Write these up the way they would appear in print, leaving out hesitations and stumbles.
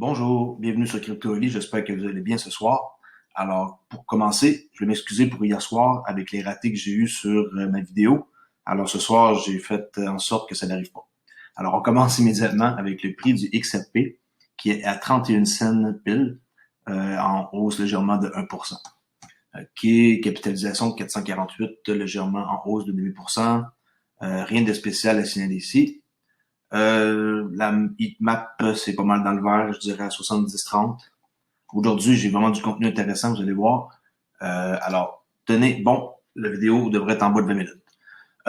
Bonjour, bienvenue sur CryptoEli, j'espère que vous allez bien ce soir. Alors, pour commencer, je vais m'excuser pour hier soir avec les ratés que j'ai eus sur ma vidéo. Alors, ce soir, j'ai fait en sorte que ça n'arrive pas. Alors, on commence immédiatement avec le prix du XRP qui est à 31 cents pile, en hausse légèrement de 1%. Qui est capitalisation de 448, légèrement en hausse de 8%. Rien de spécial à signaler ici. La heatmap, c'est pas mal dans le vert, je dirais à 70-30. Aujourd'hui, j'ai vraiment du contenu intéressant, vous allez voir. Alors, tenez, bon, la vidéo devrait être en bas de 20 minutes.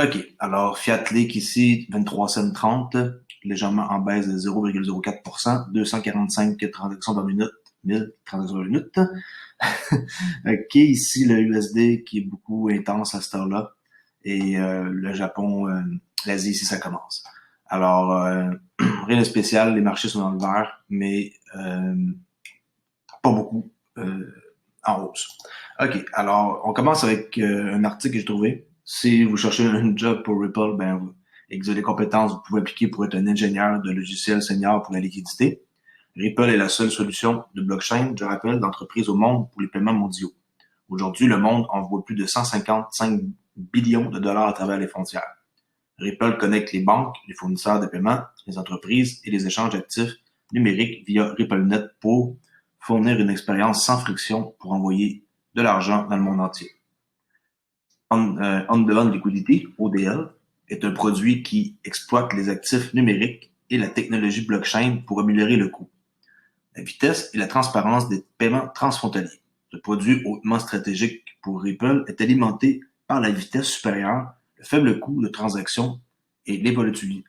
OK, alors Fiat Leak ici, 23 cents 30, légèrement en baisse de 0,04%, 245 transactions par minute, 1000 transactions par minute. OK, ici le USD qui est beaucoup intense à cette heure-là. Et le Japon, l'Asie, ici, ça commence. Alors, rien de spécial, les marchés sont dans le vert, mais pas beaucoup en hausse. OK, alors on commence avec un article que j'ai trouvé. Si vous cherchez un job pour Ripple, et que vous avez des compétences, vous pouvez appliquer pour être un ingénieur de logiciel senior pour la liquidité. Ripple est la seule solution de blockchain, je rappelle, d'entreprise au monde pour les paiements mondiaux. Aujourd'hui, le monde envoie plus de 155 billions de dollars à travers les frontières. Ripple connecte les banques, les fournisseurs de paiement, les entreprises et les échanges d'actifs numériques via RippleNet pour fournir une expérience sans friction pour envoyer de l'argent dans le monde entier. On-Demand Liquidity, ODL, est un produit qui exploite les actifs numériques et la technologie blockchain pour améliorer le coût, la vitesse et la transparence des paiements transfrontaliers. Ce produit hautement stratégique pour Ripple est alimenté par la vitesse supérieure, le faible coût de transaction et l'évolutivité,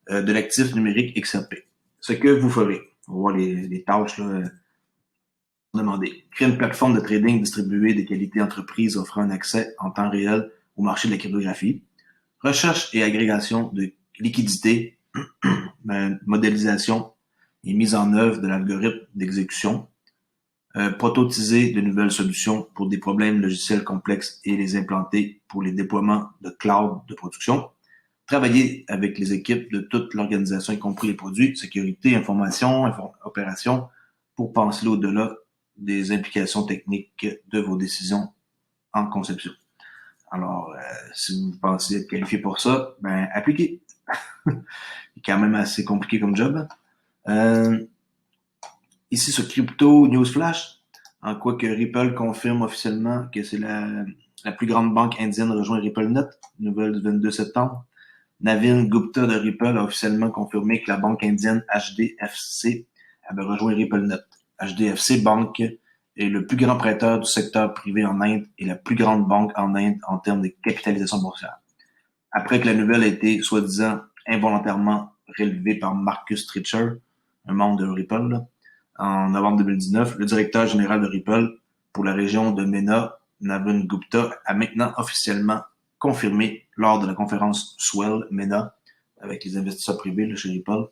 de l'actif numérique XRP. Ce que vous ferez, on va voir les tâches là, demandées. Créer une plateforme de trading distribuée des qualités entreprises offrant un accès en temps réel au marché de la cryptographie. Recherche et agrégation de liquidités, modélisation et mise en œuvre de l'algorithme d'exécution, prototyper de nouvelles solutions pour des problèmes logiciels complexes et les implanter pour les déploiements de cloud de production, travailler avec les équipes de toute l'organisation, y compris les produits, sécurité, information, opération, pour penser au-delà des implications techniques de vos décisions en conception. Alors, si vous pensez être qualifié pour ça, appliquez. C'est quand même assez compliqué comme job. Ici sur Crypto News Flash, en quoi que Ripple confirme officiellement que c'est la plus grande banque indienne rejoint RippleNet, nouvelle du 22 septembre. Navin Gupta de Ripple a officiellement confirmé que la banque indienne HDFC avait rejoint RippleNet. HDFC Bank est le plus grand prêteur du secteur privé en Inde et la plus grande banque en Inde en termes de capitalisation boursière. Après que la nouvelle a été, soi-disant, involontairement relevée par Marcus Tricher, un membre de Ripple, là, en novembre 2019, le directeur général de Ripple pour la région de MENA, Navin Gupta, a maintenant officiellement confirmé lors de la conférence Swell MENA avec les investisseurs privés là, chez Ripple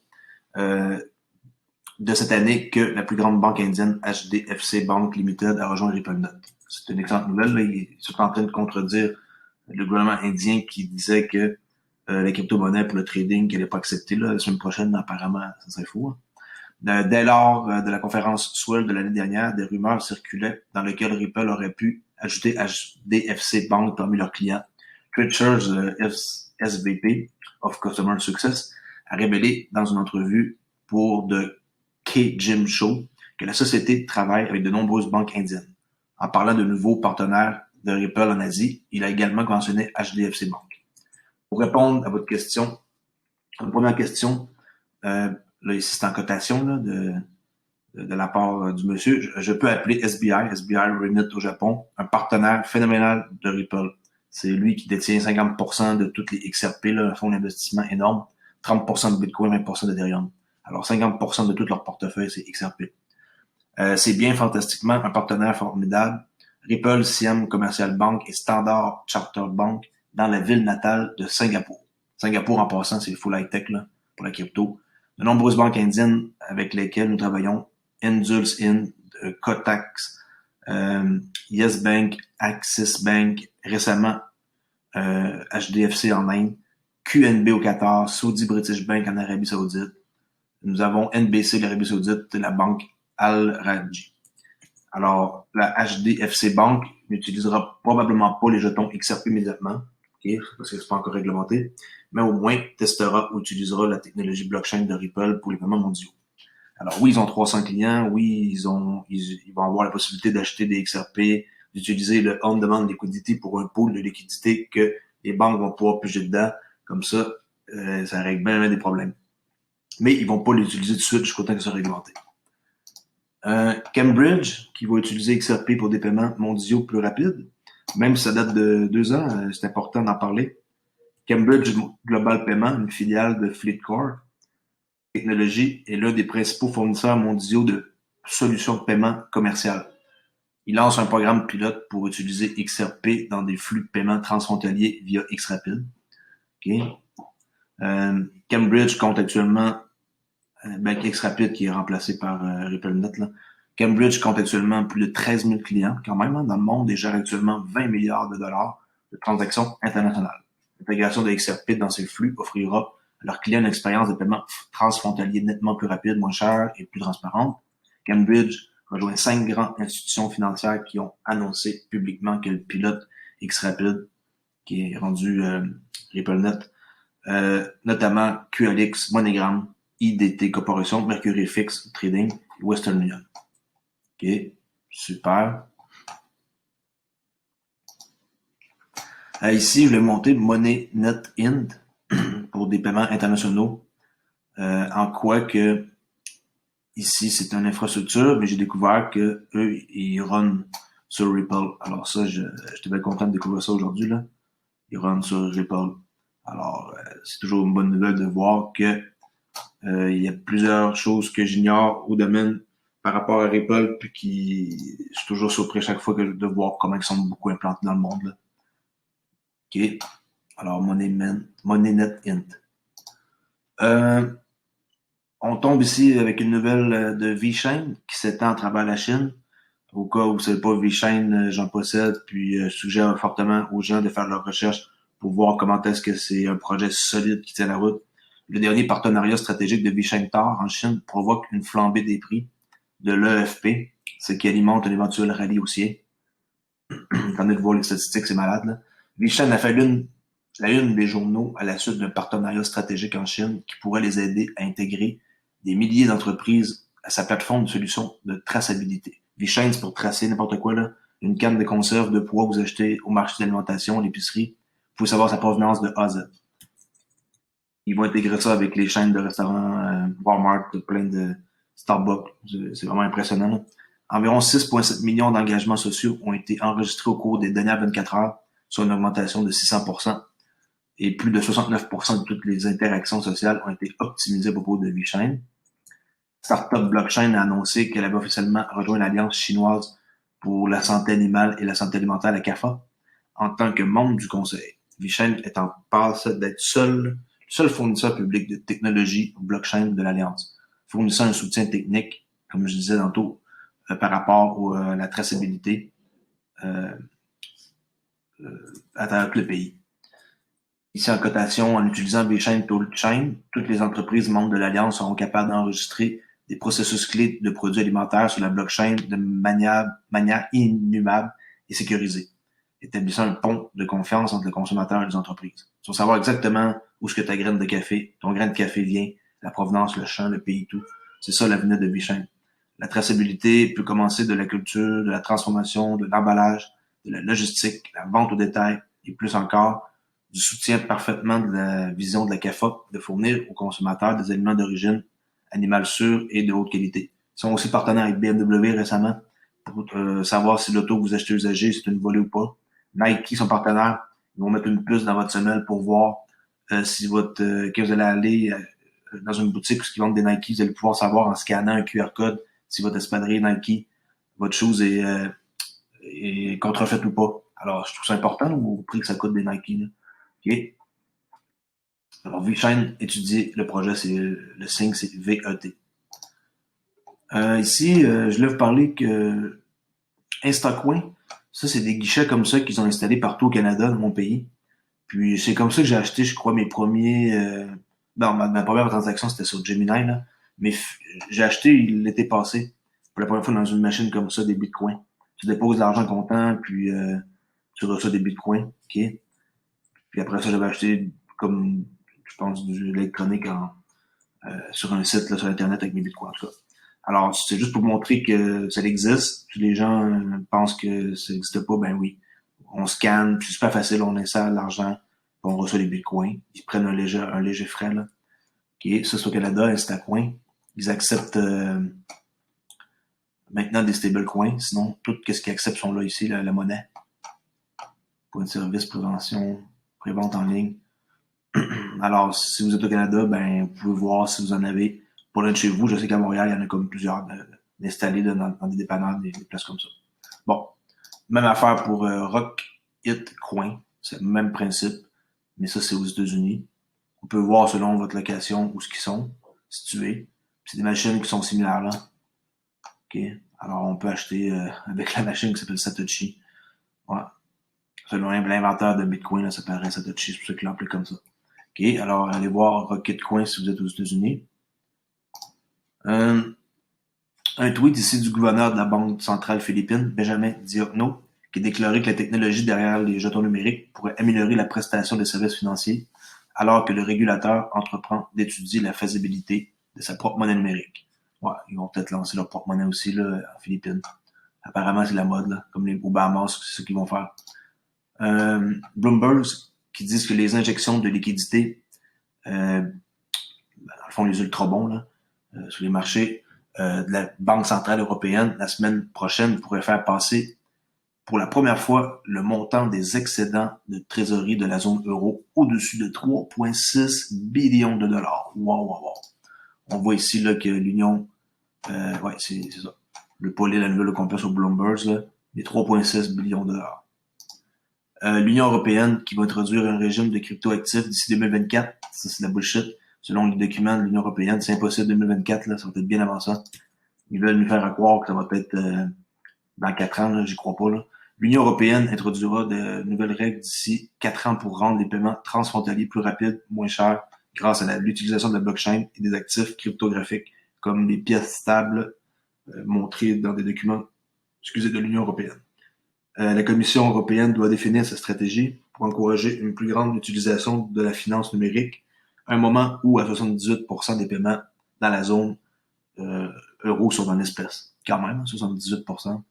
de cette année que la plus grande banque indienne HDFC Bank Limited a rejoint RippleNet. C'est une excellente nouvelle. Là. Ils sont en train de contredire le gouvernement indien qui disait que la crypto-monnaie pour le trading qu'elle n'est pas acceptée là, la semaine prochaine, apparemment, ça serait fou. Hein. Dès lors de la conférence Swell de l'année dernière, des rumeurs circulaient dans lesquelles Ripple aurait pu ajouter HDFC Bank parmi leurs clients. Richards, SVP of Customer Success, a révélé dans une entrevue pour The K-Jim Show que la société travaille avec de nombreuses banques indiennes. En parlant de nouveaux partenaires de Ripple en Asie, il a également mentionné HDFC Bank. Pour répondre à votre question, la première question, là, ici, c'est en cotation là, de la part du monsieur. Je peux appeler SBI Remit au Japon, un partenaire phénoménal de Ripple. C'est lui qui détient 50% de toutes les XRP, là, un fonds d'investissement énorme, 30% de Bitcoin, 20% d'Ethereum. Alors, 50% de tout leur portefeuille, c'est XRP. C'est bien fantastiquement un partenaire formidable. Ripple, Siam Commercial Bank et Standard Chartered Bank dans la ville natale de Singapour. Singapour, en passant, c'est full high-tech là, pour la crypto. De nombreuses banques indiennes avec lesquelles nous travaillons, Indus Ind, Kotak, Yes Bank, Axis Bank, récemment HDFC en Inde, QNB au Qatar, Saudi British Bank en Arabie Saoudite, Nous avons NBC de l'Arabie Saoudite, la banque Al-Rajhi. Alors, la HDFC Bank n'utilisera probablement pas les jetons XRP immédiatement, okay, parce que c'est pas encore réglementé, mais au moins testera ou utilisera la technologie blockchain de Ripple pour les paiements mondiaux. Alors oui, ils ont 300 clients, oui, ils vont avoir la possibilité d'acheter des XRP, d'utiliser le on-demand liquidity pour un pool de liquidité que les banques vont pouvoir piger dedans. Comme ça, ça règle bien des problèmes. Mais ils vont pas l'utiliser tout de suite jusqu'au temps que ça soit réglementé. Cambridge, qui va utiliser XRP pour des paiements mondiaux plus rapides, même si ça date de 2 ans, c'est important d'en parler. Cambridge Global Payment, une filiale de FleetCor Technologies, est l'un des principaux fournisseurs mondiaux de solutions de paiement commerciales. Il lance un programme pilote pour utiliser XRP dans des flux de paiement transfrontaliers via XRapid. Okay. Cambridge compte actuellement XRapid qui est remplacé par RippleNet. Là. Cambridge compte actuellement plus de 13 000 clients quand même dans le monde et gère actuellement 20 milliards de dollars de transactions internationales. L'intégration de XRP dans ces flux offrira à leurs clients une expérience de paiement transfrontalier nettement plus rapide, moins cher et plus transparente. Cambridge rejoint 5 grandes institutions financières qui ont annoncé publiquement que le pilote XRapid, qui est rendu RippleNet, notamment QLX, MoneyGram, IDT Corporation, Mercury Fix Trading et Western Union. OK, super. Ici, je vais monter MoneyNet Int pour des paiements internationaux. En quoi que ici, c'est une infrastructure, mais j'ai découvert que eux, ils run sur Ripple. Alors ça, j'étais bien content de découvrir ça aujourd'hui, là. Ils run sur Ripple. Alors, c'est toujours une bonne nouvelle de voir que il y a plusieurs choses que j'ignore au domaine par rapport à Ripple, puis je suis toujours surpris chaque fois de voir comment ils sont beaucoup implantés dans le monde, là. OK. Alors, MoneyNet Int. On tombe ici avec une nouvelle de VeChain qui s'étend à travers la Chine. Au cas où vous ne savez pas, VeChain, j'en possède, puis je suggère fortement aux gens de faire leurs recherches pour voir comment est-ce que c'est un projet solide qui tient la route. Le dernier partenariat stratégique de VeChain Tar en Chine provoque une flambée des prix de l'EFP, ce qui alimente un éventuel rallye haussier. Quand on voir les statistiques, c'est malade, là. VeChain a fait la une des journaux à la suite d'un partenariat stratégique en Chine qui pourrait les aider à intégrer des milliers d'entreprises à sa plateforme de solutions de traçabilité. VeChain, c'est pour tracer n'importe quoi, là. Une canne de conserve de poids que vous achetez au marché d'alimentation, à l'épicerie. Vous pouvez savoir sa provenance de A à Z. Ils vont intégrer ça avec les chaînes de restaurants Walmart, plein de Starbucks. C'est vraiment impressionnant, là. Environ 6,7 millions d'engagements sociaux ont été enregistrés au cours des dernières 24 heures, soit une augmentation de 600%. Et plus de 69% de toutes les interactions sociales ont été optimisées à propos de VeChain. Startup Blockchain a annoncé qu'elle avait officiellement rejoint l'Alliance chinoise pour la santé animale et la santé alimentaire, la CAFA, en tant que membre du conseil. VeChain est en passe d'être le seul fournisseur public de technologie blockchain de l'Alliance, fournissant un soutien technique, comme je disais tantôt, par rapport à la traçabilité à travers tout le pays. Ici en cotation, en utilisant VeChain Toolchain, toutes les entreprises membres de l'Alliance seront capables d'enregistrer des processus clés de produits alimentaires sur la blockchain de manière inhumable et sécurisée, établissant un pont de confiance entre le consommateur et les entreprises. Tu vas savoir exactement où est-ce que ton grain de café vient, la provenance, le champ, le pays, tout. C'est ça l'avenir de VeChain. La traçabilité peut commencer de la culture, de la transformation, de l'emballage, de la logistique, la vente au détail et plus encore, du soutien parfaitement de la vision de la CAFA de fournir aux consommateurs des aliments d'origine animale sûre et de haute qualité. Ils sont aussi partenaires avec BMW récemment pour savoir si l'auto que vous achetez usagée, c'est une volée ou pas. Nike sont partenaires. Ils vont mettre une puce dans votre semelle pour voir si que vous allez aller dans une boutique où ils vendent des Nike, vous allez pouvoir savoir en scannant un QR code si votre espadrille Nike, votre chose est contrefaite ou pas. Alors, je trouve ça important au prix que ça coûte des Nike, là. OK. Alors, VeChain étudier le projet, c'est le signe, c'est VET. Ici, je voulais vous parler que Instacoin, ça, c'est des guichets comme ça qu'ils ont installés partout au Canada, dans mon pays. Puis, c'est comme ça que j'ai acheté, je crois, mes premiers... ma première transaction, c'était sur Gemini, là. Mais j'ai acheté l'été passé, pour la première fois dans une machine comme ça, des bitcoins. Tu déposes l'argent comptant, puis tu reçois des bitcoins, ok? Puis après ça, j'avais acheté comme, je pense, de l'électronique sur un site là, sur Internet avec mes bitcoins, tout ça. Alors, c'est juste pour montrer que ça existe. Puis les gens pensent que ça n'existe pas, ben oui. On scanne, puis c'est super facile, on insère l'argent, puis on reçoit les bitcoins. Ils prennent un léger frais, là. OK, ça, c'est au Canada, Instacoin. Ils acceptent maintenant des stablecoins. Sinon, tout ce qu'ils acceptent sont là ici, la monnaie. Pour un service, prévention, prévente en ligne. Alors, si vous êtes au Canada, ben, vous pouvez voir si vous en avez pas loin de chez vous. Je sais qu'à Montréal, il y en a comme plusieurs d'installés dans des dépanneurs, des places comme ça. Bon, même affaire pour Rocket Coin. C'est le même principe, mais ça, c'est aux États-Unis. On peut voir selon votre location où ce qu'ils sont situés. C'est des machines qui sont similaires là. OK? Alors, on peut acheter avec la machine qui s'appelle Satoshi. Voilà. Selon l'inventeur de Bitcoin, là, ça paraît Satoshi, c'est pour ça qu'il l'appelait comme ça. OK? Alors, allez voir Rocket Coin si vous êtes aux États-Unis. Un tweet ici du gouverneur de la Banque centrale philippine, Benjamin Diokno, qui déclarait que la technologie derrière les jetons numériques pourrait améliorer la prestation des services financiers, alors que le régulateur entreprend d'étudier la faisabilité de sa propre monnaie numérique. Ouais, ils vont peut-être lancer leur propre monnaie aussi là, en Philippines. Apparemment, c'est la mode, là, comme les Bahamas, c'est ce qu'ils vont faire. Bloomberg, qui disent que les injections de liquidités, dans le fond, les ultra-bons là, sur les marchés de la Banque centrale européenne, la semaine prochaine, pourrait faire passer pour la première fois le montant des excédents de trésorerie de la zone euro au-dessus de 3,6 billions de dollars. Wow, wow, wow. On voit ici là, que l'Union, ouais, c'est ça. Le pôle la nouvelle qu'on peut sur Bloomberg, là, des 3,6 billions de dollars. L'Union européenne qui va introduire un régime de crypto-actifs d'ici 2024. Ça, c'est de la bullshit. Selon les documents de l'Union européenne, c'est impossible 2024, là, ça va être bien avant ça. Ils veulent nous faire croire que ça va être dans 4 ans, là, j'y crois pas. Là. L'Union européenne introduira de nouvelles règles d'ici 4 ans pour rendre les paiements transfrontaliers plus rapides, moins chers, grâce à l'utilisation de la blockchain et des actifs cryptographiques, comme les pièces stables montrées dans des documents de l'Union européenne. La Commission européenne doit définir sa stratégie pour encourager une plus grande utilisation de la finance numérique, à un moment où à 78% des paiements dans la zone euro sont en espèces. Quand même, 78%.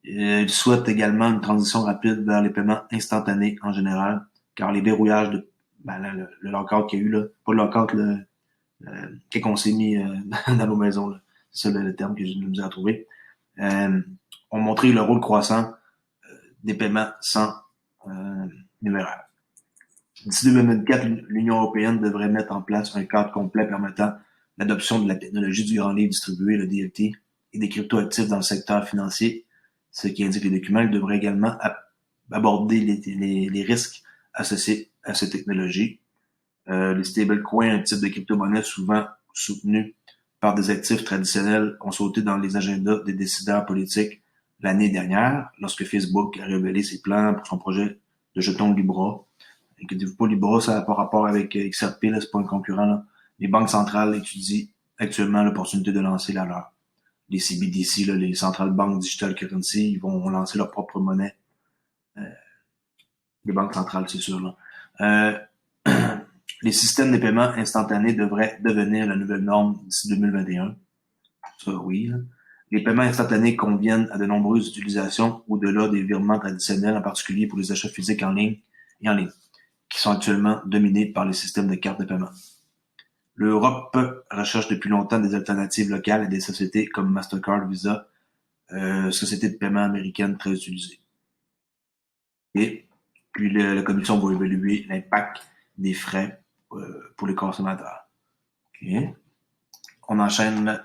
Il souhaite également une transition rapide vers les paiements instantanés en général, car les verrouillages de le lockout qu'il y a eu, là, pas le lockout, qu'on s'est mis dans nos maisons, là. C'est ça le terme que j'ai de misère à trouver, ont montré le rôle croissant des paiements sans numéraire. D'ici 2024, l'Union européenne devrait mettre en place un cadre complet permettant l'adoption de la technologie du grand livre distribué, le DLT, et des cryptoactifs dans le secteur financier, ce qui indique les documents. Il devrait également aborder les risques associés à ces technologies. Les stablecoins, un type de crypto-monnaie souvent soutenu par des actifs traditionnels, ont sauté dans les agendas des décideurs politiques l'année dernière, lorsque Facebook a révélé ses plans pour son projet de jetons Libra. Inquiétez-vous pas, Libra, ça n'a pas rapport avec XRP, là, c'est pas un concurrent. Là. Les banques centrales étudient actuellement l'opportunité de lancer la leur. Les CBDC, là, les Central Bank Digital Currency, ils vont lancer leur propre monnaie. Les banques centrales, c'est sûr. Là. Les systèmes de paiement instantanés devraient devenir la nouvelle norme d'ici 2021. Ça, oui. Là. Les paiements instantanés conviennent à de nombreuses utilisations au-delà des virements traditionnels, en particulier pour les achats physiques en ligne et en ligne, qui sont actuellement dominés par les systèmes de cartes de paiement. L'Europe recherche depuis longtemps des alternatives locales à des sociétés comme Mastercard, Visa, sociétés de paiement américaines très utilisées. Et puis la commission va évaluer l'impact des frais pour les consommateurs. Okay. On enchaîne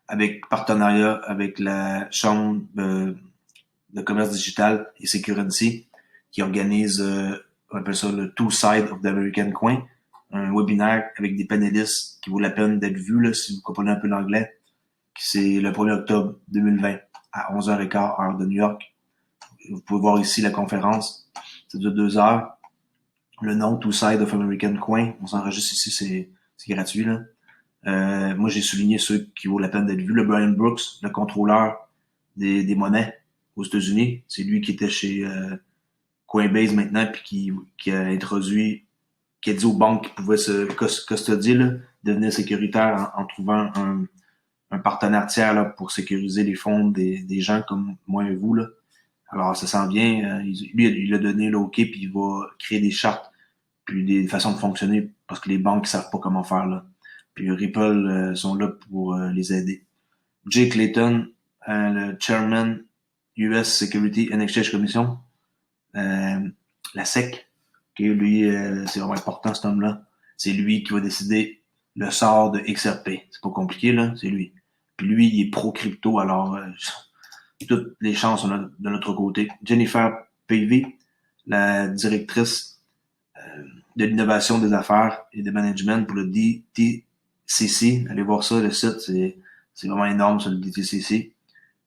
avec partenariat avec la Chambre de commerce digital et Security qui organise, on appelle ça le Two Sides of the American Coin, un webinaire avec des panélistes qui vaut la peine d'être vu là, si vous comprenez un peu l'anglais. C'est le 1er octobre 2020 à 11h15 heure de New York. Vous pouvez voir ici la conférence. C'est de 2 heures. Le nom Two Sides of American Coin, on s'enregistre ici, c'est gratuit là. Moi, j'ai souligné ceux qui vaut la peine d'être vus. Le Brian Brooks, le contrôleur des monnaies aux États-Unis. C'est lui qui était chez Coinbase maintenant, puis qui a introduit, qui a dit aux banques qu'ils pouvaient se custodier, là, devenir sécuritaire en trouvant un partenaire tiers là, pour sécuriser les fonds des gens comme moi et vous. Là. Alors, ça s'en vient. Lui, il a donné le OK, puis il va créer des chartes, puis des façons de fonctionner, parce que les banques ne savent pas comment faire. Là. Puis Ripple sont là pour les aider. Jake Layton, le chairman US Security and Exchange Commission, la SEC, okay, lui, c'est vraiment important cet homme-là. C'est lui qui va décider le sort de XRP. C'est pas compliqué, là, c'est lui. Puis lui, il est pro-crypto, alors toutes les chances sont de notre côté. Jennifer Pavey, la directrice de l'innovation des affaires et de management pour le DTCC. Allez voir ça, le site, c'est vraiment énorme sur le DTCC.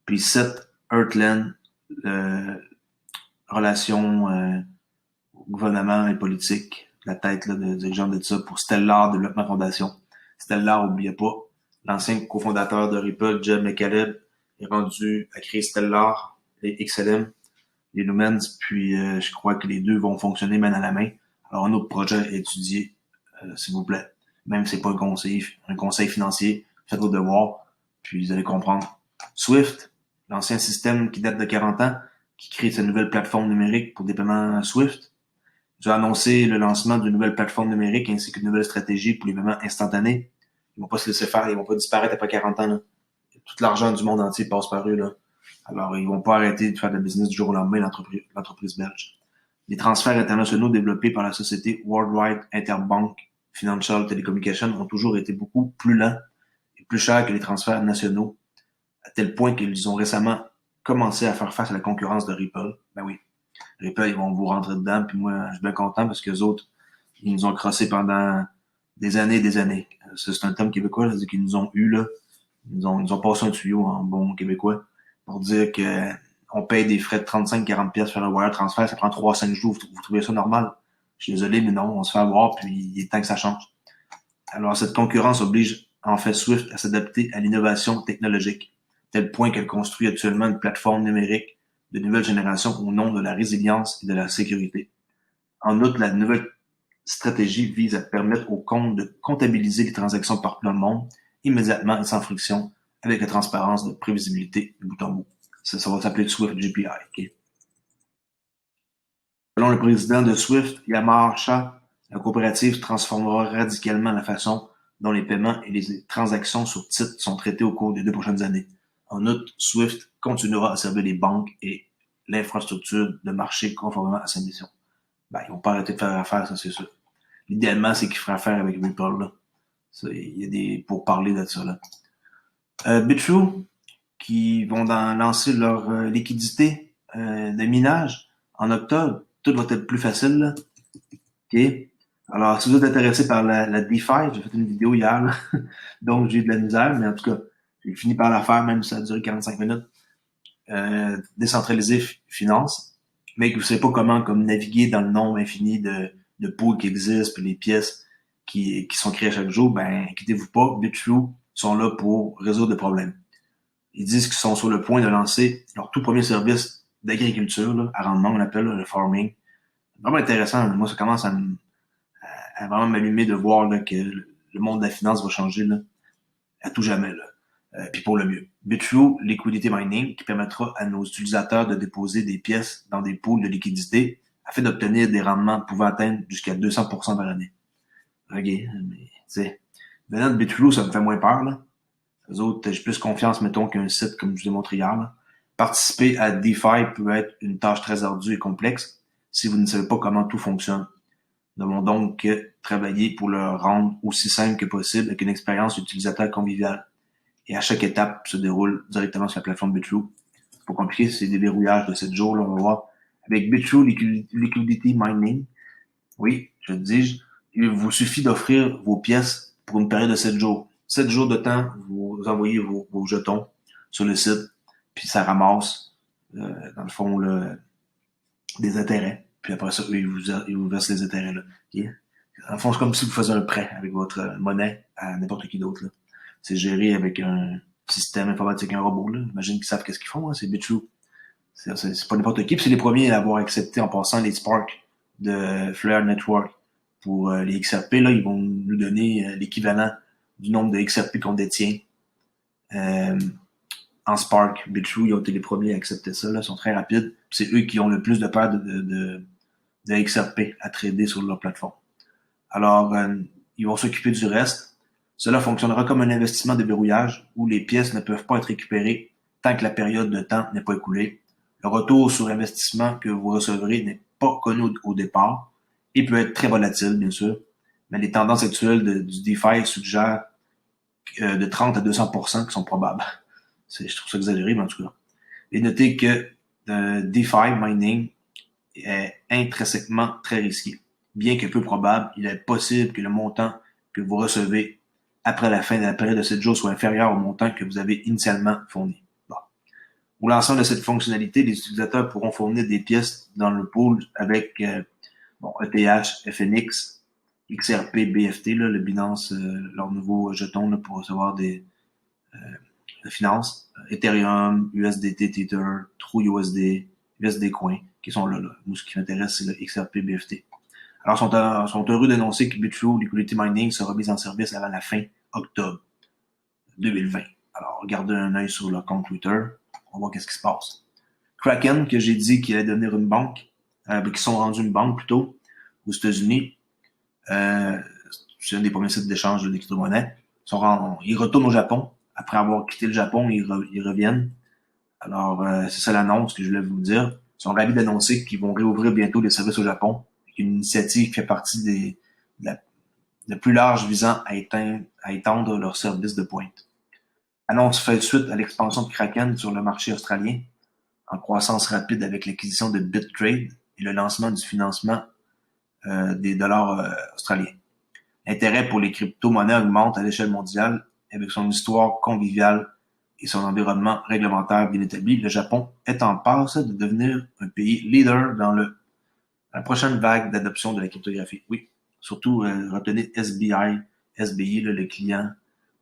Puis Seth Heartland, relations gouvernement et politique, la tête là, de dirigeant de ça pour Stellar Development Foundation. Stellar, n'oubliez pas, l'ancien cofondateur de Ripple, Jeb McCaleb, est rendu à créer Stellar et XLM, les Lumens, puis je crois que les deux vont fonctionner main à la main. Alors, un autre projet à étudier, s'il vous plaît. Même si c'est pas un conseil financier, faites vos devoirs, puis vous allez comprendre. Swift, l'ancien système qui date de 40 ans, qui crée cette nouvelle plateforme numérique pour des paiements Swift. J'ai annoncé le lancement d'une nouvelle plateforme numérique ainsi qu'une nouvelle stratégie pour les paiements instantanés. Ils vont pas se laisser faire, ils vont pas disparaître après 40 ans. Là. Tout l'argent du monde entier passe par eux. Là. Alors, ils vont pas arrêter de faire de la business du jour au lendemain, l'entreprise belge. Les transferts internationaux développés par la société Worldwide Interbank Financial Telecommunication ont toujours été beaucoup plus lents et plus chers que les transferts nationaux, à tel point qu'ils ont récemment commencé à faire face à la concurrence de Ripple. Ben oui, Ripple, ils vont vous rentrer dedans, puis moi, je suis bien content parce que les autres, ils nous ont crossé pendant des années et des années. C'est un terme québécois, c'est-à-dire qu'ils nous ont eu, là. Ils nous ont passé un tuyau en bon québécois pour dire que on paye des frais de 35-40 pièces sur un wire transfert, ça prend 3-5 jours. Vous trouvez ça normal? Je suis désolé, mais non, on se fait avoir, puis il est temps que ça change. Alors, cette concurrence oblige en fait Swift à s'adapter à l'innovation technologique, tel point qu'elle construit actuellement une plateforme numérique de nouvelle génération au nom de la résilience et de la sécurité. En outre, la nouvelle stratégie vise à permettre aux comptes de comptabiliser les transactions partout dans le monde immédiatement et sans friction, avec la transparence de prévisibilité de bout en bout. Ça va s'appeler Swift GPI. Okay? Selon le président de Swift, Yamar Shah, la coopérative transformera radicalement la façon dont les paiements et les transactions sur titres sont traités au cours des 2 prochaines années. En outre, Swift continuera à servir les banques et l'infrastructure de marché conformément à sa mission. Ben, ils vont pas arrêter de faire affaire, ça c'est sûr. Idéalement, c'est qu'ils feraient affaire avec Ripple. Là. Il y a des pour parler de ça. Là. Bitrue, qui vont lancer leur liquidité de minage en octobre. Tout va être plus facile. Là. OK? Alors, si vous êtes intéressé par la DeFi, j'ai fait une vidéo hier, là, donc j'ai eu de la misère, mais en tout cas, j'ai fini par la faire, même si ça a duré 45 minutes. Décentraliser finance, mais que vous ne savez pas comment comme naviguer dans le nombre infini de pools qui existent, puis les pièces qui sont créées chaque jour, ben inquiétez-vous pas, Bitrue sont là pour résoudre le problème. Ils disent qu'ils sont sur le point de lancer leur tout premier service d'agriculture, là, à rendement, on l'appelle le farming. Vraiment intéressant. Moi, ça commence à vraiment m'allumer de voir là, que le monde de la finance va changer là, à tout jamais. Là. Puis pour le mieux. Bitrue Liquidity Mining, qui permettra à nos utilisateurs de déposer des pièces dans des pools de liquidité afin d'obtenir des rendements pouvant atteindre jusqu'à 200% par année. OK, mais tu sais, venant de Bitrue, ça me fait moins peur. Là. Les autres, j'ai plus confiance, mettons, qu'un site comme je vous ai montré hier. Là. Participer à DeFi peut être une tâche très ardue et complexe si vous ne savez pas comment tout fonctionne. Nous devons donc travailler pour le rendre aussi simple que possible avec une expérience utilisateur conviviale. Et à chaque étape se déroule directement sur la plateforme Bitrue. C'est pas compliqué, c'est des verrouillages de 7 jours, là, on va voir. Avec Bitrue Liquidity Mining, oui, je te dis, il vous suffit d'offrir vos pièces pour une période de 7 jours. 7 jours de temps, vous envoyez vos jetons sur le site, puis ça ramasse, dans le fond, là, des intérêts. Puis après ça, ils vous versent les intérêts là. Okay? En fond, c'est comme si vous faisiez un prêt avec votre monnaie à n'importe qui d'autre. Là. C'est géré avec un système informatique, un robot. Là. J'imagine qu'ils savent qu'est-ce qu'ils font. Hein, c'est BitChute. C'est pas n'importe qui. Puis c'est les premiers à avoir accepté en passant les Spark de Flare Network. Pour les XRP, là, ils vont nous donner l'équivalent du nombre de XRP qu'on détient en Spark. BitChute, ils ont été les premiers à accepter ça. Là, ils sont très rapides. C'est eux qui ont le plus de paires de XRP à trader sur leur plateforme. Alors, ils vont s'occuper du reste. Cela fonctionnera comme un investissement de verrouillage où les pièces ne peuvent pas être récupérées tant que la période de temps n'est pas écoulée. Le retour sur investissement que vous recevrez n'est pas connu au départ et peut être très volatile, bien sûr. Mais les tendances actuelles du DeFi suggèrent de 30 à 200% qui sont probables. Je trouve ça exagéré, mais en tout cas. Et notez que DeFi mining est intrinsèquement très risqué. Bien que peu probable, il est possible que le montant que vous recevez après la fin de la période de 7 jours soit inférieur au montant que vous avez initialement fourni. Bon. Au lancement de cette fonctionnalité, les utilisateurs pourront fournir des pièces dans le pool avec ETH, FNX, XRP, BFT, là, le Binance, leur nouveau jeton là, pour recevoir des finances, Ethereum, USDT, Tether, TrueUSD, USD Coin, qui sont là. Nous, ce qui m'intéresse, c'est le XRP, BFT. Alors, sont heureux d'annoncer que BitFlow Liquidity Mining sera mis en service avant la fin octobre 2020. Alors, regardez un œil sur leur compte Twitter. On voit qu'est-ce qui se passe. Kraken, que j'ai dit qu'il allait devenir une banque, qui sont rendus une banque plutôt, aux États-Unis. C'est un des premiers sites d'échange de crypto-monnaies. Ils retournent au Japon. Après avoir quitté le Japon, ils reviennent. Alors, c'est ça l'annonce que je voulais vous dire. Ils sont ravis d'annoncer qu'ils vont réouvrir bientôt les services au Japon. Une initiative qui fait partie de plus large visant à étendre leurs services de pointe. Annonce fait suite à l'expansion de Kraken sur le marché australien, en croissance rapide avec l'acquisition de BitTrade et le lancement du financement des dollars australiens. L'intérêt pour les crypto-monnaies augmente à l'échelle mondiale avec son histoire conviviale et son environnement réglementaire bien établi. Le Japon est en passe de devenir un pays leader dans la prochaine vague d'adoption de la cryptographie. Oui, surtout retenez SBI, là, le client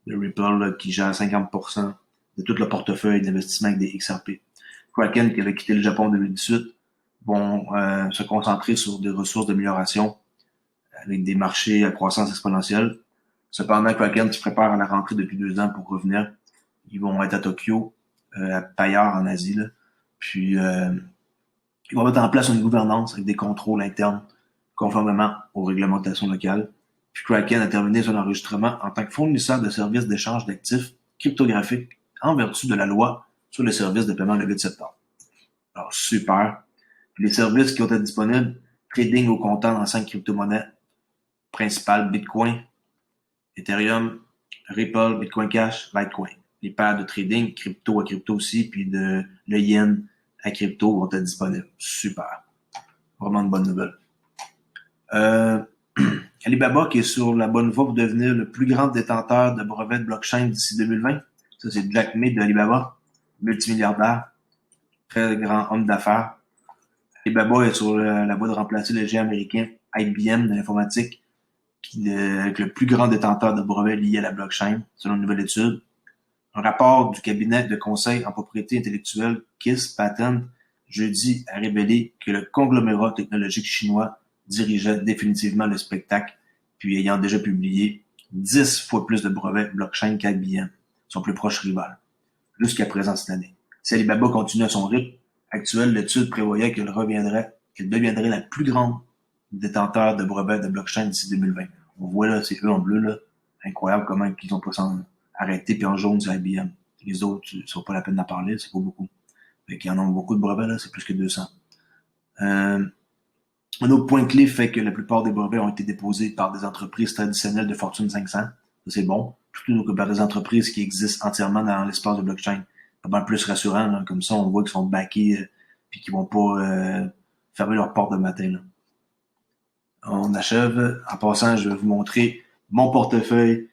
de Ripple là, qui gère 50% de tout le portefeuille d'investissement avec des XRP. Kraken, qui avait quitté le Japon en 2018, vont se concentrer sur des ressources d'amélioration avec des marchés à croissance exponentielle. Cependant, Kraken se prépare à la rentrée depuis 2 ans pour revenir. Ils vont être à Tokyo, à Payard en Asie. Là. Puis, ils vont mettre en place une gouvernance avec des contrôles internes conformément aux réglementations locales. Puis Kraken a terminé son enregistrement en tant que fournisseur de services d'échange d'actifs cryptographiques en vertu de la loi sur les services de paiement le 8 septembre. Alors, super. Les services qui ont été disponibles, trading au comptant dans 5 crypto-monnaies principales, Bitcoin, Ethereum, Ripple, Bitcoin Cash, Litecoin. Les paires de trading, crypto à crypto aussi, puis le yen à crypto vont être disponibles. Super. Vraiment une bonne nouvelle. Alibaba qui est sur la bonne voie pour devenir le plus grand détenteur de brevets de blockchain d'ici 2020. Ça, c'est Jack Ma de Alibaba, multimilliardaire, très grand homme d'affaires. Alibaba est sur la voie de remplacer le géant américain IBM de l'informatique, avec le plus grand détenteur de brevets liés à la blockchain, selon une nouvelle étude. Un rapport du cabinet de conseil en propriété intellectuelle KISS Patent jeudi a révélé que le conglomérat technologique chinois dirigeait définitivement le spectacle, puis ayant déjà publié 10 fois plus de brevets blockchain qu'IBM, son plus proche rival, jusqu'à présent cette année. Si Alibaba continue à son rythme actuel, l'étude prévoyait qu'elle deviendrait la plus grande détenteur de brevets de blockchain d'ici 2020. On voit là, c'est eux en bleu, là. Incroyable comment ils ont pas arrêté, puis en jaune, c'est IBM. Les autres, ça vaut pas la peine d'en parler, c'est pas beaucoup. Fait qu'ils en ont beaucoup de brevets, là, c'est plus que 200. Un autre point clé fait que la plupart des brevets ont été déposés par des entreprises traditionnelles de Fortune 500. Ça, c'est bon. Plutôt que par des entreprises qui existent entièrement dans l'espace de blockchain. Pas mal plus rassurant, là. Comme ça, on voit qu'ils sont backés puis qu'ils vont pas fermer leurs portes de matin. Là. On achève. En passant, je vais vous montrer mon portefeuille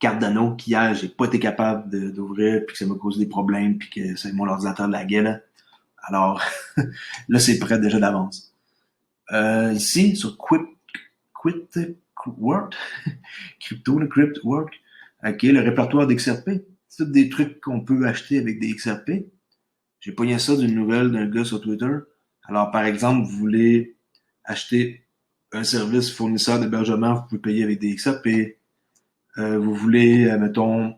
Cardano, qui hier, j'ai pas été capable d'ouvrir, puis que ça m'a causé des problèmes, puis que c'est mon ordinateur de la gueule. Alors, là, c'est prêt déjà d'avance. Ici, sur Cryptwork, Crypto, le Cryptwork. OK, le répertoire d'XRP. C'est tous des trucs qu'on peut acheter avec des XRP. J'ai pogné ça d'une nouvelle d'un gars sur Twitter. Alors, par exemple, vous voulez acheter un service fournisseur d'hébergement, vous pouvez payer avec des XRP. Vous voulez, mettons,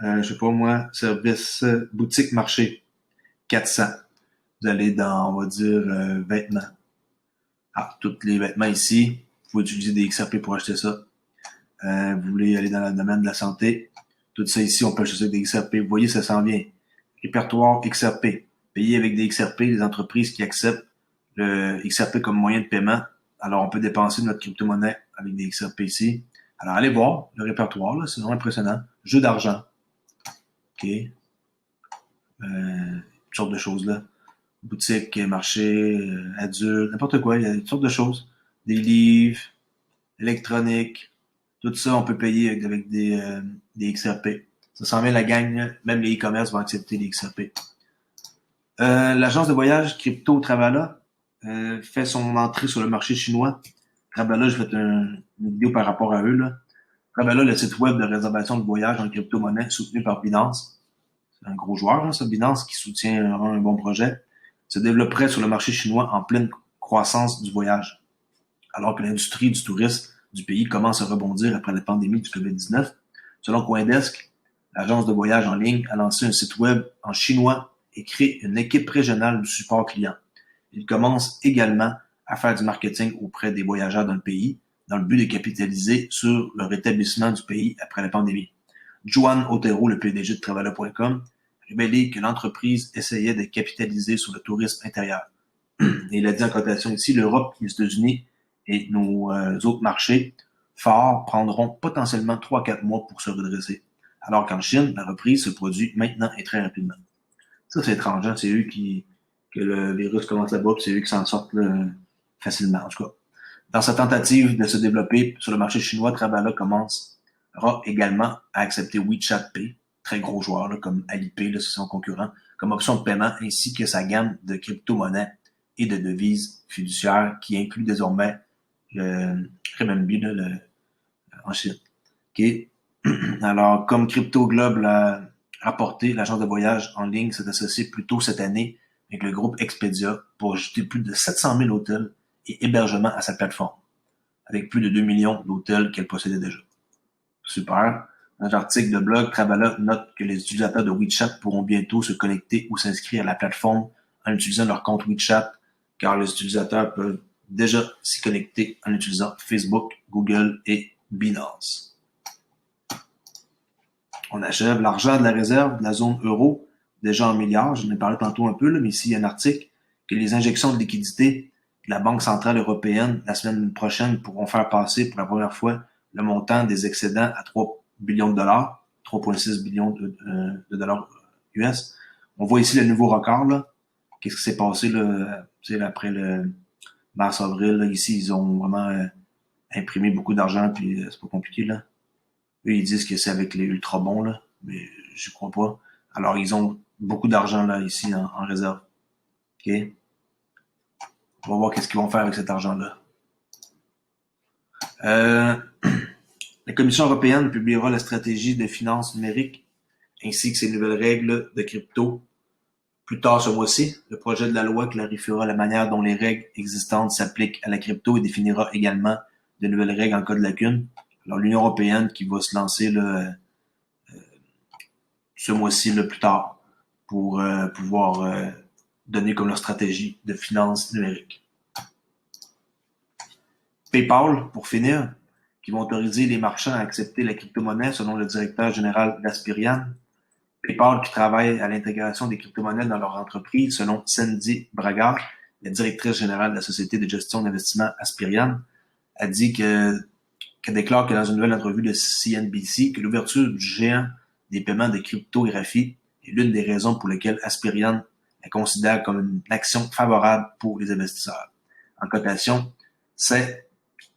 je sais pas moi, service boutique marché, 400. Vous allez dans, on va dire, vêtements. Ah, tous les vêtements ici, vous pouvez utiliser des XRP pour acheter ça. Vous voulez aller dans le domaine de la santé, tout ça ici, on peut acheter des XRP. Vous voyez, ça s'en vient. Répertoire XRP. Payer avec des XRP, les entreprises qui acceptent le XRP comme moyen de paiement. Alors, on peut dépenser notre crypto-monnaie avec des XRP ici. Alors, allez voir le répertoire, là, c'est vraiment impressionnant. Jeu d'argent. OK. Toutes sortes de choses, là. Boutique, marché, adulte, n'importe quoi. Il y a toutes sortes de choses. Des livres, électroniques. Tout ça, on peut payer avec des XRP. Ça s'en vient la gang, même les e-commerce vont accepter les XRP. L'agence de voyage Crypto Travala fait son entrée sur le marché chinois. Travala, j'ai fait une vidéo par rapport à eux. Là. Travala, le site web de réservation de voyage en crypto-monnaie soutenu par Binance. C'est un gros joueur, hein, ça, Binance, qui soutient un bon projet. Se développerait sur le marché chinois en pleine croissance du voyage. Alors que l'industrie du tourisme du pays commence à rebondir après la pandémie du COVID-19. Selon Coindesk, l'agence de voyage en ligne a lancé un site web en chinois et crée une équipe régionale du support client. Il commence également à faire du marketing auprès des voyageurs dans le pays, dans le but de capitaliser sur le rétablissement du pays après la pandémie. Joan Otero, le PDG de Travala.com, a révélé que l'entreprise essayait de capitaliser sur le tourisme intérieur. Et il a dit en cotation ici, l'Europe, les États-Unis et nos autres marchés forts prendront potentiellement 3 à 4 mois pour se redresser. Alors qu'en Chine, la reprise se produit maintenant et très rapidement. Ça, c'est étrange. Hein? C'est eux que le virus commence là-bas, puis c'est eux qui s'en sortent là, facilement, en tout cas. Dans sa tentative de se développer sur le marché chinois, Travala commencera également à accepter WeChat Pay, très gros joueur, là, comme Alipay, là, c'est son concurrent, comme option de paiement, ainsi que sa gamme de crypto-monnaies et de devises fiduciaires qui inclut désormais le renminbi en Chine. Okay. Alors, comme Crypto Globe l'a rapporté, l'agence de voyage en ligne s'est associée plus tôt cette année avec le groupe Expedia pour ajouter plus de 700 000 hôtels et hébergements à sa plateforme, avec plus de 2 millions d'hôtels qu'elle possédait déjà. Super. Dans l'article de blog, Travala note que les utilisateurs de WeChat pourront bientôt se connecter ou s'inscrire à la plateforme en utilisant leur compte WeChat, car les utilisateurs peuvent déjà s'y connecter en utilisant Facebook, Google et Binance. On achève l'argent de la réserve de la zone euro, déjà en milliards, j'en ai parlé tantôt un peu, là, mais ici il y a un article que les injections de liquidités de la Banque centrale européenne la semaine prochaine pourront faire passer pour la première fois le montant des excédents à 3 billions de dollars, 3,6 billions de dollars US. On voit ici le nouveau record, là. Qu'est-ce qui s'est passé là, après le mars-avril. Là, ici, ils ont vraiment imprimé beaucoup d'argent, puis c'est pas compliqué. Là. Eux, ils disent que c'est avec les ultra bons, là, mais je crois pas. Alors, ils ont beaucoup d'argent là ici en réserve. OK? On va voir qu'est-ce qu'ils vont faire avec cet argent-là. La Commission européenne publiera la stratégie de finances numériques ainsi que ses nouvelles règles de crypto plus tard ce mois-ci. Le projet de la loi clarifiera la manière dont les règles existantes s'appliquent à la crypto et définira également de nouvelles règles en cas de lacune. Alors l'Union européenne qui va se lancer là, ce mois-ci là, plus tard pour pouvoir donner comme leur stratégie de finances numériques. PayPal, pour finir, qui vont autoriser les marchands à accepter la crypto-monnaie selon le directeur général d'Aspirian. PayPal qui travaille à l'intégration des crypto-monnaies dans leur entreprise, selon Sandy Braga, la directrice générale de la société de gestion d'investissement Aspirian, a dit qu'elle déclare que dans une nouvelle entrevue de CNBC que l'ouverture du géant des paiements de cryptographie est l'une des raisons pour lesquelles Aspirian la considère comme une action favorable pour les investisseurs. En cotation, c'est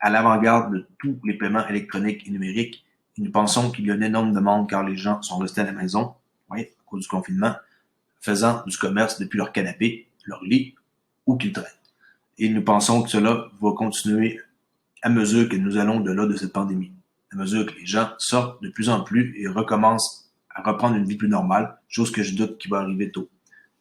à l'avant-garde de tous les paiements électroniques et numériques et nous pensons qu'il y a une énorme demande car les gens sont restés à la maison, oui, à cause du confinement, faisant du commerce depuis leur canapé, leur lit ou qu'ils traînent. Et nous pensons que cela va continuer à mesure que nous allons de là de cette pandémie. À mesure que les gens sortent de plus en plus et recommencent à reprendre une vie plus normale, chose que je doute qui va arriver tôt.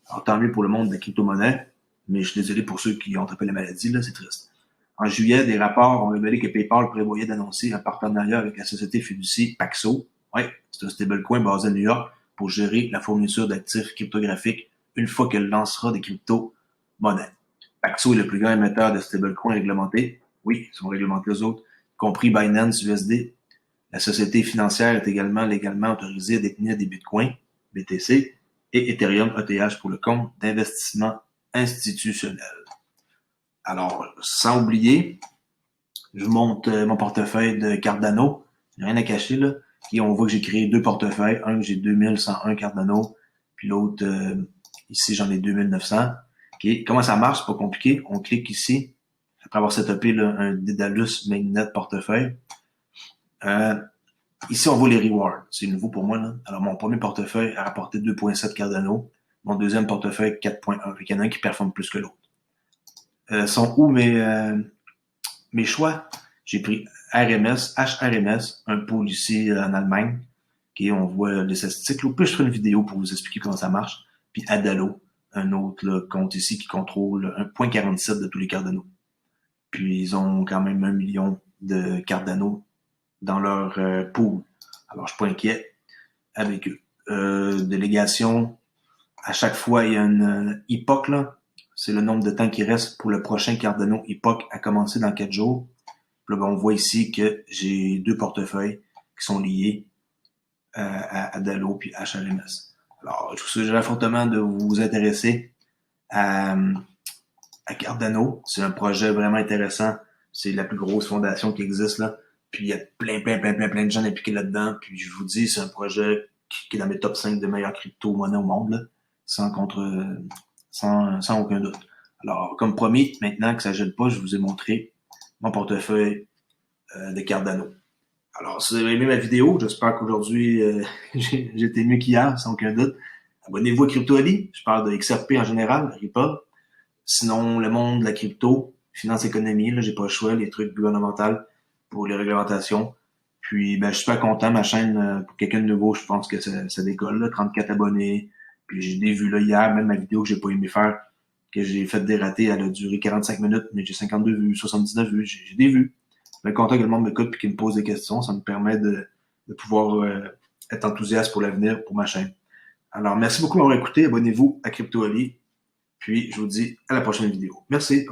Alors, tant mieux pour le monde de la crypto-monnaie, mais je suis désolé pour ceux qui ont attrapé la maladie, là, c'est triste. En juillet, des rapports ont révélé que PayPal prévoyait d'annoncer un partenariat avec la société fiducie Paxo. Oui, c'est un stablecoin basé à New York pour gérer la fourniture d'actifs cryptographiques une fois qu'elle lancera des crypto-monnaies. Paxo est le plus grand émetteur de stablecoins réglementés. Oui, ils sont réglementés eux autres, y compris Binance USD. La société financière est également légalement autorisée à détenir des bitcoins, BTC, et Ethereum ETH pour le compte d'investissement institutionnel. Alors, sans oublier, je vous montre mon portefeuille de Cardano. Il n'y a rien à cacher, là. Et on voit que j'ai créé deux portefeuilles. Un, j'ai 2101 Cardano, puis l'autre, ici, j'en ai 2900. Okay. Comment ça marche? C'est pas compliqué. On clique ici, après avoir setupé là, un Daedalus Mainnet portefeuille. Ici, on voit les rewards. C'est nouveau pour moi, là. Alors, mon premier portefeuille a rapporté 2.7 Cardano. Mon deuxième portefeuille, 4.1. Il y en a un qui performe plus que l'autre. Sont où mes choix? J'ai pris RMS, HRMS, un pool ici en Allemagne. Okay, on voit les statistiques. Ou plus je ferai une vidéo pour vous expliquer comment ça marche. Puis Adalo, un autre là, compte ici qui contrôle 1.47 de tous les Cardano. Puis ils ont quand même 1 million de Cardano dans leur pool. Alors je suis pas inquiet avec eux. Délégation, à chaque fois il y a une époque là. C'est le nombre de temps qui reste pour le prochain Cardano Epoch à commencer dans 4 jours. Puis là, on voit ici que j'ai deux portefeuilles qui sont liés à Dalo puis HRMS. Alors, je vous suggère fortement de vous intéresser à Cardano. C'est un projet vraiment intéressant. C'est la plus grosse fondation qui existe là. Puis il y a plein de gens impliqués là-dedans. Puis je vous dis, c'est un projet qui est dans mes top 5 de meilleures crypto-monnaies au monde, là, sans aucun doute. Alors, comme promis, maintenant que ça gèle pas, je vous ai montré mon portefeuille de Cardano. Alors, si vous avez aimé ma vidéo, j'espère qu'aujourd'hui, j'ai été mieux qu'hier, sans aucun doute. Abonnez-vous à CryptoAli. Je parle de XRP en général, Ripple. Sinon, le monde de la crypto, finance, économie, là, j'ai pas le choix, les trucs gouvernementaux pour les réglementations. Puis, ben, je suis super content. Ma chaîne, pour quelqu'un de nouveau, je pense que ça décolle, là, 34 abonnés. Puis, j'ai des vues, là, hier, même ma vidéo que j'ai pas aimé faire, que j'ai fait dérater, elle a duré 45 minutes, mais j'ai 52 vues, 79 vues, j'ai des vues. Je suis content que le monde m'écoute et qu'il me pose des questions. Ça me permet de pouvoir être enthousiaste pour l'avenir, pour ma chaîne. Alors, merci beaucoup d'avoir écouté. Abonnez-vous à CryptoAli. Puis, je vous dis à la prochaine vidéo. Merci.